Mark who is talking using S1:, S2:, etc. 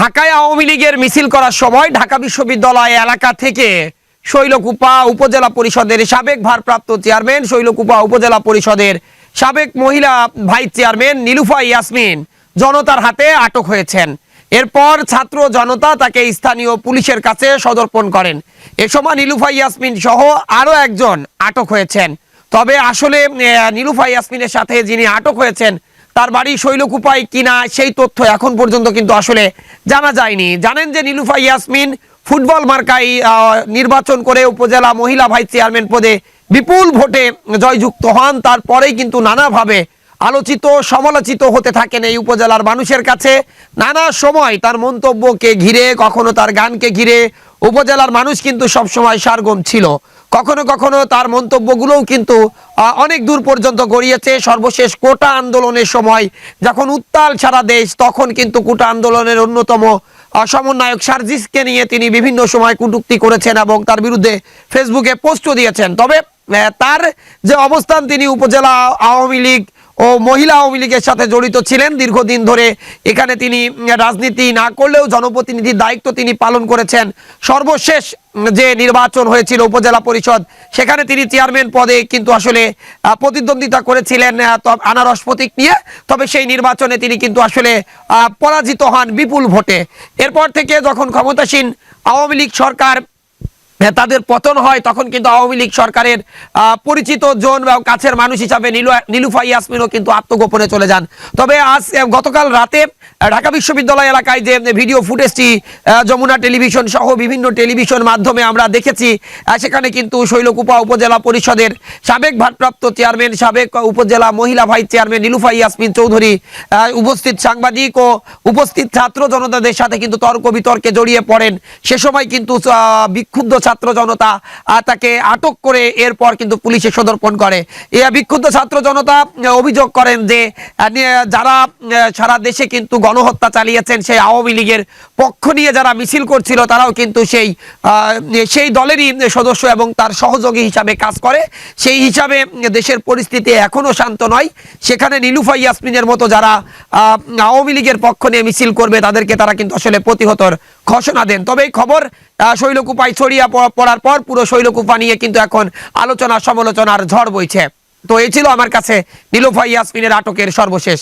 S1: ঢাকায় আওয়ামী লীগের মিছিল করার সময় ঢাকা বিশ্ববিদ্যালয় এলাকা থেকে শৈলকুপা উপজেলা পরিষদের সাবেক ভারপ্রাপ্ত চেয়ারম্যান, শৈলকুপা উপজেলা পরিষদের সাবেক মহিলা ভাইস চেয়ারম্যান নীলুফা ইয়াসমিন জনতার হাতে আটক হয়েছেন। এরপর ছাত্র জনতা তাকে স্থানীয় পুলিশের কাছে সদর্পণ করেন। এ সময় নীলুফা ইয়াসমিন সহ আরো একজন আটক হয়েছেন। তবে আসলে নীলুফা ইয়াসমিনের সাথে যিনি আটক হয়েছেন তার বাড়ি শৈলকুপায় কিনা সেই তথ্য এখন পর্যন্ত কিন্তু আসলে জানা যায়নি। জানেন যে নীলুফা ইয়াসমিন ফুটবল মার্কায় নির্বাচন করে উপজেলা মহিলা ভাইস চেয়ারম্যান পদে বিপুল ভোটে জয়যুক্ত হন। তারপরেই কিন্তু নানাভাবে আলোচিত সমালোচিত হতে থাকেন এই উপজেলার মানুষের কাছে। নানা সময় তার মন্তব্যকে ঘিরে, কখনো তার গানকে ঘিরে উপজেলার মানুষ কিন্তু সবসময় সারগম ছিল। কখনো কখনো তার মন্তব্যগুলোও কিন্তু অনেক দূর পর্যন্ত গড়িয়েছে। সর্বশেষ কোটা আন্দোলনের সময় যখন উত্তাল সারা দেশ, তখন কিন্তু কোটা আন্দোলনের অন্যতম সমন্বয়ক সার্জিসকে নিয়ে তিনি বিভিন্ন সময় কটূক্তি করেছেন এবং তার বিরুদ্ধে ফেসবুকে পোস্টও দিয়েছেন। তবে তার যে অবস্থান, তিনি উপজেলা আওয়ামী লীগ ও মহিলা আওয়ামী লীগের সাথে জড়িত ছিলেন দীর্ঘদিন ধরে। এখানে তিনি রাজনীতি না করলেও জনপ্রতিনিধির দায়িত্ব তিনি পালন করেছেন। সর্বশেষ যে নির্বাচন হয়েছিল উপজেলা পরিষদ, সেখানে তিনি চেয়ারম্যান পদে কিন্তু আসলে প্রতিদ্বন্দ্বিতা করেছিলেন আনারস প্রতীক নিয়ে। তবে সেই নির্বাচনে তিনি কিন্তু আসলে পরাজিত হন বিপুল ভোটে। এরপর থেকে যখন ক্ষমতাসীন আওয়ামী লীগ সরকার তাদের পতন হয়, তখন কিন্তু আওয়ামী লীগ সরকারের পরিচিত জন বা কাছের মানুষ হিসাবে নীলুফা ইয়াসমিনও কিন্তু আত্মগোপনে চলে যান। তবে আজ গতকাল রাতে ঢাকা বিশ্ববিদ্যালয় এলাকায় যে ভিডিও ফুটেজটি যমুনা টেলিভিশন সহ বিভিন্ন টেলিভিশন মাধ্যমে আমরা দেখেছি, সেখানে কিন্তু শৈলকুপা উপজেলা পরিষদের সাবেক ভারপ্রাপ্ত চেয়ারম্যান, সাবেক উপজেলা মহিলা ভাইস চেয়ারম্যান নীলুফা ইয়াসমিন চৌধুরী উপস্থিত সাংবাদিক ও উপস্থিত ছাত্র জনতাদের সাথে কিন্তু তর্ক বিতর্কে জড়িয়ে পড়েন। সে সময় কিন্তু বিক্ষুব্ধ ছাত্র জনতা তাকে আটক করে এরপর কিন্তু পুলিশে সদর্পণ করে। এই বিক্ষুব্ধ ছাত্র জনতা অভিযোগ করেন যে যারা সারা দেশে কিন্তু গণহত্যা চালিয়েছেন, সেই আওয়ামী লীগের পক্ষ নিয়ে যারা মিছিল করছিল তারাও কিন্তু সেই দলেরই সদস্য এবং তার সহযোগী হিসাবে কাজ করে। সেই হিসাবে দেশের পরিস্থিতি এখনো শান্ত নয়। সেখানে নীলুফা ইয়াসমিনের মতো যারা আওয়ামী লীগের পক্ষ নিয়ে মিছিল করবে তাদেরকে তারা কিন্তু আসলে প্রতিহতর ঘোষণা দেন। তবে এই খবর শৈলকুপায় ছড়িয়ে পড়ার পর পুরো শৈলকুপা নিয়ে কিন্তু এখন আলোচনা সমালোচনার ঝড় বইছে। তো এই ছিল আমার কাছে নীলুফা ইয়াসমিনের আটকের সর্বশেষ।